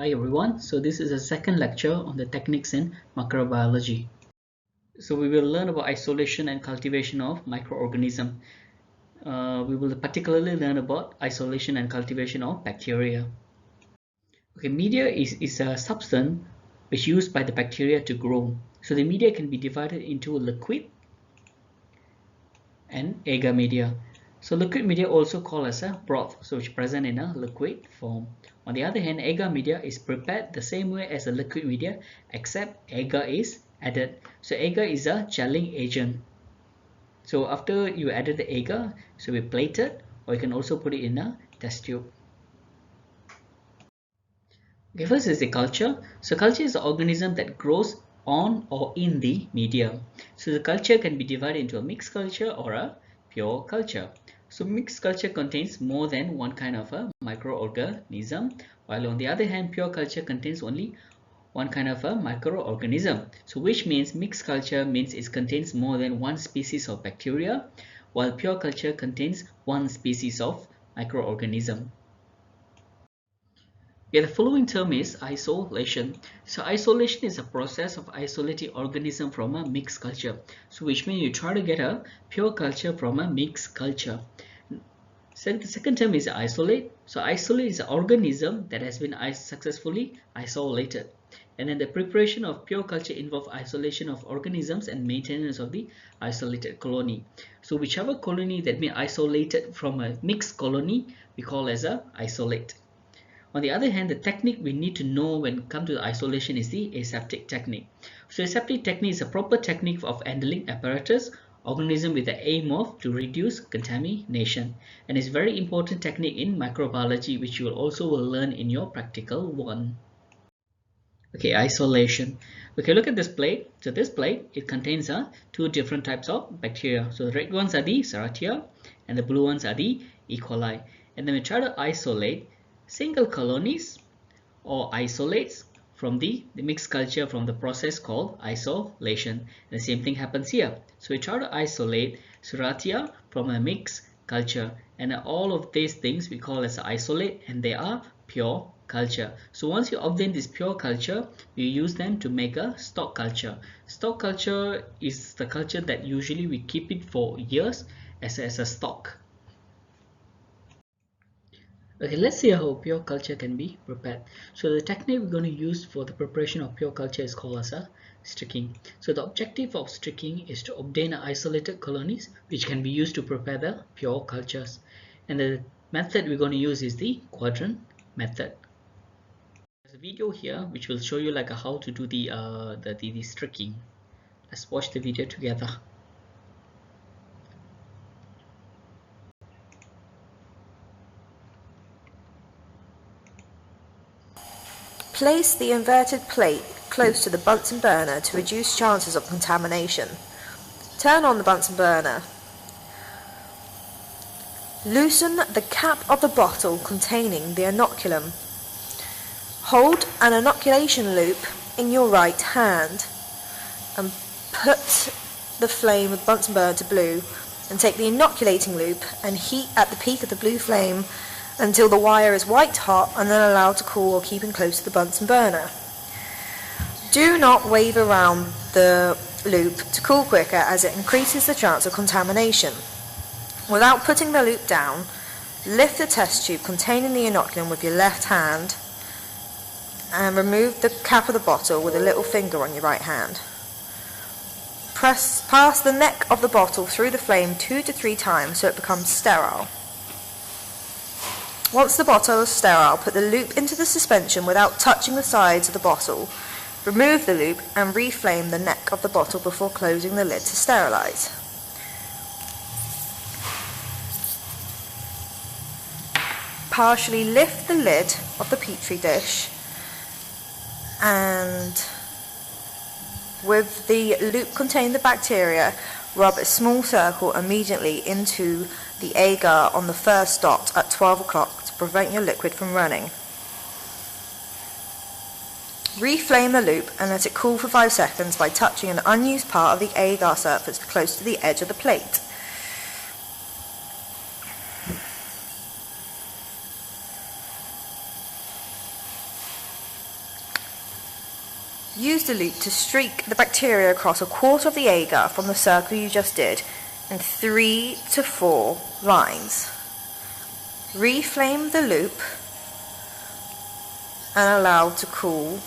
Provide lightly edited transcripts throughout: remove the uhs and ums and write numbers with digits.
Hi everyone, so this is a second lecture on the techniques in microbiology. So we will learn about isolation and cultivation of microorganisms. We will particularly learn about isolation and cultivation of bacteria. Okay, media is a substance which is used by the bacteria to grow. So the media can be divided into liquid and agar media. So liquid media also called as a broth, so which is present in a liquid form. On the other hand, agar media is prepared the same way as a liquid media, except agar is added. So agar is a gelling agent. So after you added the agar, so we plate it, or you can also put it in a test tube. Okay, first is the culture. So culture is an organism that grows on or in the media. So the culture can be divided into a mixed culture or a pure culture. So mixed culture contains more than one kind of a microorganism, while on the other hand, pure culture contains only one kind of a microorganism. So which means mixed culture means it contains more than one species of bacteria, while pure culture contains one species of microorganism. Yeah, the following term is isolation. So isolation is a process of isolating organism from a mixed culture. So which means you try to get a pure culture from a mixed culture. So the second term is isolate. So isolate is an organism that has been successfully isolated. And then the preparation of pure culture involves isolation of organisms and maintenance of the isolated colony. So whichever colony that been isolated from a mixed colony, we call as a isolate. On the other hand, the technique we need to know when it comes to the isolation is the aseptic technique. So aseptic technique is a proper technique of handling apparatus, organism with the aim of to reduce contamination, and is very important technique in microbiology, which you will also learn in your practical one. Okay, isolation. Okay, look at this plate. So this plate, it contains two different types of bacteria. So the red ones are the Serratia and the blue ones are the E. coli. And then we try to isolate single colonies or isolates from the mixed culture from the process called isolation. And the same thing happens here. So we try to isolate Serratia from a mixed culture, and all of these things we call as isolate, and they are pure culture. So once you obtain this pure culture, we use them to make a stock culture. Stock culture is the culture that usually we keep it for years as a stock. Okay, let's see how pure culture can be prepared. So the technique we're going to use for the preparation of pure culture is called as a sticking. So the objective of sticking is to obtain isolated colonies which can be used to prepare the pure cultures. And the method we're going to use is the quadrant method. There's a video here which will show you like how to do the sticking. Let's watch the video together. Place the inverted plate close to the Bunsen burner to reduce chances of contamination. Turn on the Bunsen burner. Loosen the cap of the bottle containing the inoculum. Hold an inoculation loop in your right hand and put the flame of the Bunsen burner to blue, and take the inoculating loop and heat at the peak of the blue flame until the wire is white hot, and then allow to cool or keeping close to the Bunsen burner. Do not wave around the loop to cool quicker, as it increases the chance of contamination. Without putting the loop down, lift the test tube containing the inoculum with your left hand and remove the cap of the bottle with a little finger on your right hand. Pass the neck of the bottle through the flame 2 to 3 times so it becomes sterile. Once the bottle is sterile, put the loop into the suspension without touching the sides of the bottle. Remove the loop and reflame the neck of the bottle before closing the lid to sterilize. Partially lift the lid of the petri dish and with the loop containing the bacteria, rub a small circle immediately into the agar on the first dot at 12 o'clock to prevent your liquid from running. Reflame the loop and let it cool for 5 seconds by touching an unused part of the agar surface close to the edge of the plate. Use the loop to streak the bacteria across a quarter of the agar from the circle you just did in 3 to 4 lines. Reflame the loop and allow to cool.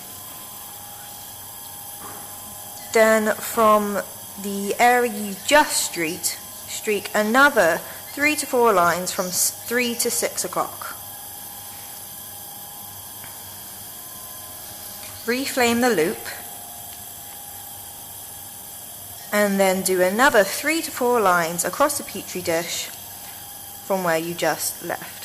Then from the area you just streak another 3 to 4 lines from 3 to 6 o'clock. Reflame the loop and then do another 3 to 4 lines across the petri dish from where you just left.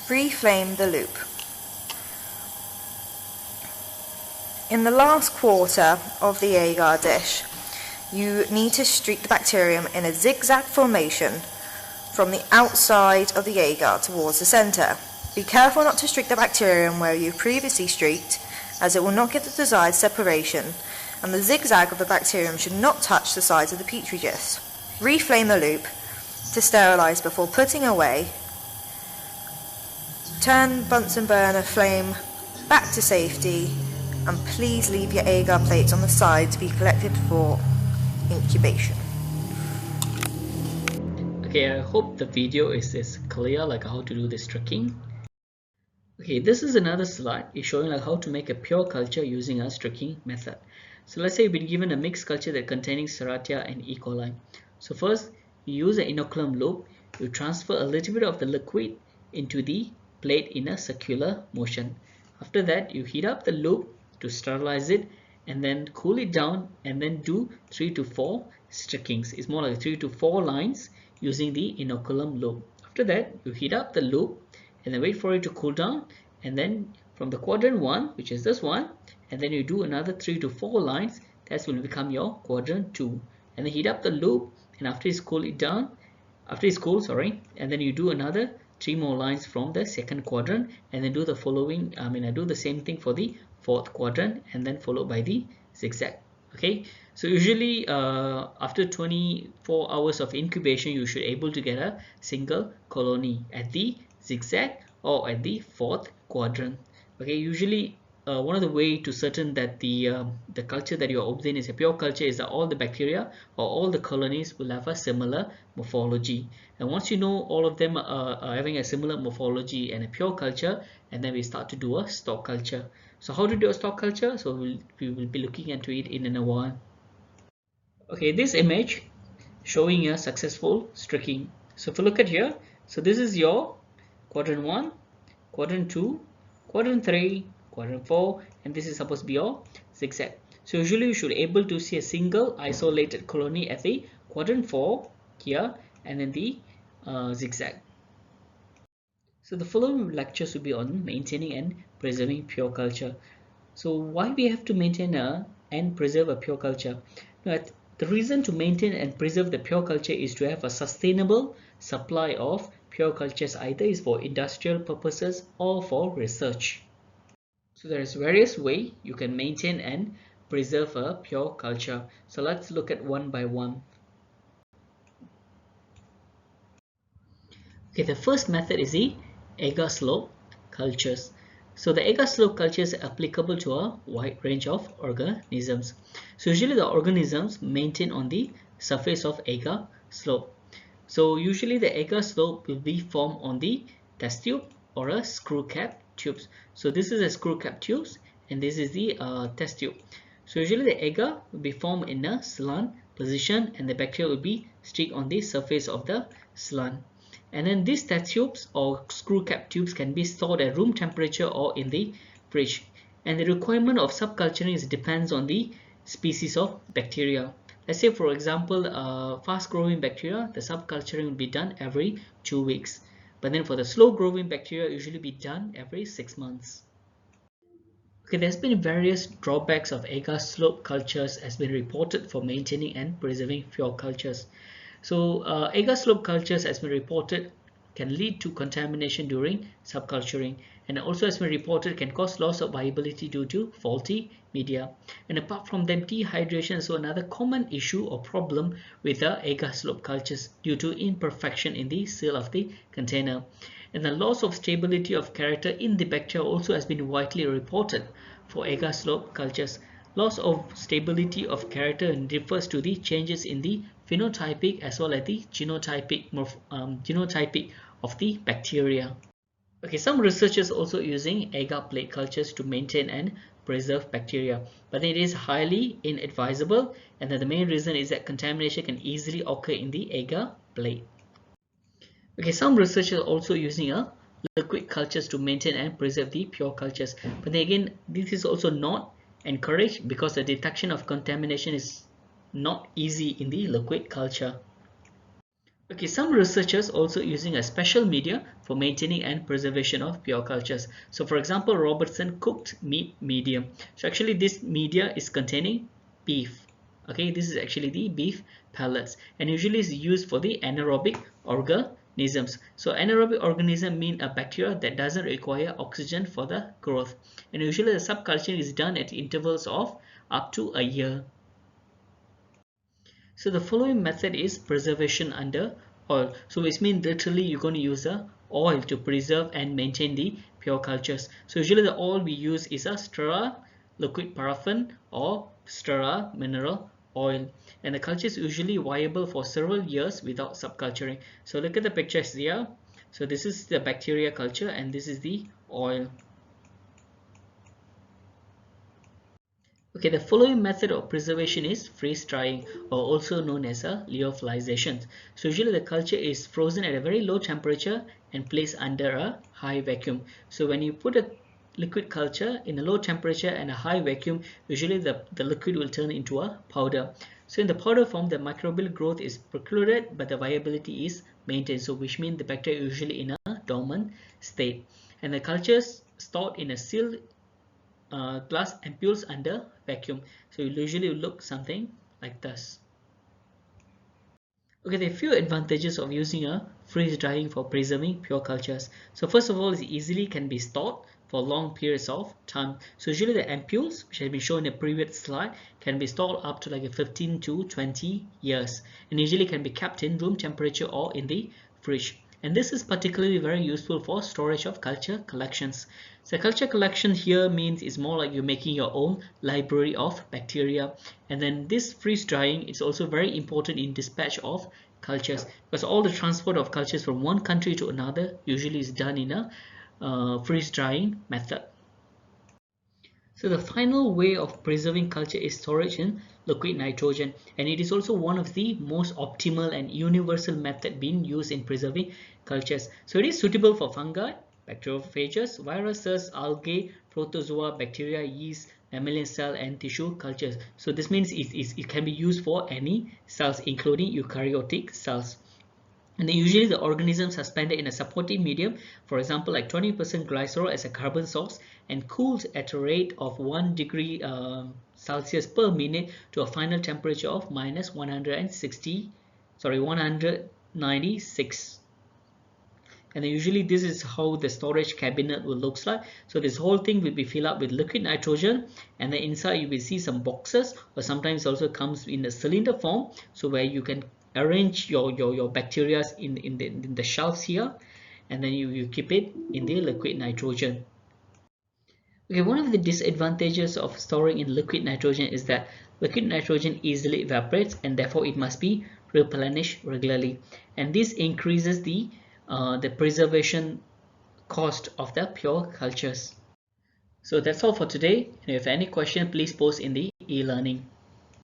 Reflame the loop. In the last quarter of the agar dish, you need to streak the bacterium in a zigzag formation from the outside of the agar towards the centre. Be careful not to streak the bacterium where you previously streaked, as it will not give the desired separation, and the zigzag of the bacterium should not touch the sides of the petri dish. Reflame the loop to sterilise before putting away. Turn Bunsen burner flame back to safety, and please leave your agar plates on the side to be collected for incubation. Okay, I hope the video is clear, like how to do this tricking. Okay, this is another slide. It's showing like how to make a pure culture using a tricking method. So let's say you've been given a mixed culture that containing Serratia and E. coli. So first, you use an inoculum loop. You transfer a little bit of the liquid into the plate in a circular motion. After that, you heat up the loop to sterilize it and then cool it down and then do 3 to 4 streakings. It's more like 3 to 4 lines using the inoculum loop. After that, you heat up the loop and then wait for it to cool down, and then from the quadrant 1, which is this one, and then you do another 3 to 4 lines. That will become your quadrant 2, and then heat up the loop, and after it's cool it down, and then you do another 3 more lines from the second quadrant, and then do the following, I do the same thing for the fourth quadrant, and then followed by the zigzag. Okay, so usually after 24 hours of incubation, you should able to get a single colony at the zigzag or at the fourth quadrant. Okay, usually one of the way to certain that the culture that you are obtaining is a pure culture is that all the bacteria or all the colonies will have a similar morphology. And once you know all of them are having a similar morphology and a pure culture, and then we start to do a stock culture. So how to do a stock culture? So we will be looking into it in a while. Okay, this image showing a successful streaking. So if you look at here, so this is your quadrant 1, quadrant 2, quadrant 3, quadrant 4, and this is supposed to be your zigzag. So usually you should be able to see a single isolated colony at the quadrant 4 here, and then the zigzag. So the following lectures will be on maintaining and preserving pure culture. So why we have to maintain and preserve a pure culture? Now, the reason to maintain and preserve the pure culture is to have a sustainable supply of pure cultures, either is for industrial purposes or for research. So there is various ways you can maintain and preserve a pure culture. So let's look at one by one. Okay, the first method is the agar slope cultures. So the agar slope culture is applicable to a wide range of organisms. So usually the organisms maintain on the surface of agar slope. So usually the agar slope will be formed on the test tube or a screw cap tubes. So this is a screw cap tubes and this is the test tube. So usually the agar will be formed in a slant position and the bacteria will be streaked on the surface of the slant. And then these test tubes or screw cap tubes can be stored at room temperature or in the fridge. And the requirement of subculturing depends on the species of bacteria. Let's say for example, fast growing bacteria, the subculturing will be done every 2 weeks. But then for the slow growing bacteria, usually be done every 6 months. Okay, there's been various drawbacks of agar slope cultures has been reported for maintaining and preserving pure cultures. So agar slope cultures has been reported can lead to contamination during subculturing, and also has been reported can cause loss of viability due to faulty media. And apart from them, dehydration is another common issue or problem with the agar slope cultures due to imperfection in the seal of the container. And the loss of stability of character in the bacteria also has been widely reported for agar slope cultures. Loss of stability of character refers to the changes in the phenotypic as well as the genotypic of the bacteria. Okay, some researchers also using agar plate cultures to maintain and preserve bacteria, but it is highly inadvisable, and the main reason is that contamination can easily occur in the agar plate. Okay, some researchers are also using a liquid cultures to maintain and preserve the pure cultures, but then again, this is also not encouraged because the detection of contamination is not easy in the liquid culture. Okay, some researchers also using a special media for maintaining and preservation of pure cultures. So for example, Robertson cooked meat medium. So actually this media is containing beef. Okay, this is actually the beef pellets, and usually is used for the anaerobic organisms. So anaerobic organism mean a bacteria that doesn't require oxygen for the growth, and usually the subculture is done at intervals of up to a year. So the following method is preservation under oil. So which means literally you're going to use the oil to preserve and maintain the pure cultures. So usually the oil we use is a sterile liquid paraffin or sterile mineral oil, and the culture is usually viable for several years without subculturing. So look at the pictures here. So this is the bacteria culture and this is the oil. Okay, the following method of preservation is freeze drying, or also known as a lyophilization. So usually the culture is frozen at a very low temperature and placed under a high vacuum. So when you put a liquid culture in a low temperature and a high vacuum, usually the liquid will turn into a powder. So in the powder form, the microbial growth is precluded, but the viability is maintained. So which means the bacteria usually in a dormant state. And the cultures stored in a sealed glass ampoules under vacuum. So you usually look something like this. Okay, there are few advantages of using a freeze drying for preserving pure cultures. So first of all, it easily can be stored for long periods of time. So usually the ampoules, which have been shown in the previous slide, can be stored up to like 15 to 20 years, and usually can be kept in room temperature or in the fridge. And this is particularly very useful for storage of culture collections. So culture collection here means it's more like you're making your own library of bacteria. And then this freeze drying is also very important in dispatch of cultures, because all the transport of cultures from one country to another usually is done in a freeze drying method. So the final way of preserving culture is storage in liquid nitrogen, and it is also one of the most optimal and universal method being used in preserving cultures. So it is suitable for fungi, bacteriophages, viruses, algae, protozoa, bacteria, yeast, mammalian cell, and tissue cultures. So this means it can be used for any cells, including eukaryotic cells. And then usually the organism suspended in a supportive medium, for example like 20% glycerol as a carbon source, and cooled at a rate of 1 degree Celsius per minute to a final temperature of minus 196. And then usually this is how the storage cabinet will look like. So this whole thing will be filled up with liquid nitrogen, and then inside you will see some boxes, or sometimes also comes in a cylinder form, so where you can arrange your bacteria in the shelves here, and then you keep it in the liquid nitrogen. Okay, one of the disadvantages of storing in liquid nitrogen is that liquid nitrogen easily evaporates, and therefore it must be replenished regularly, and this increases the preservation cost of the pure cultures. So that's all for today. If you have any question, please post in the e-learning.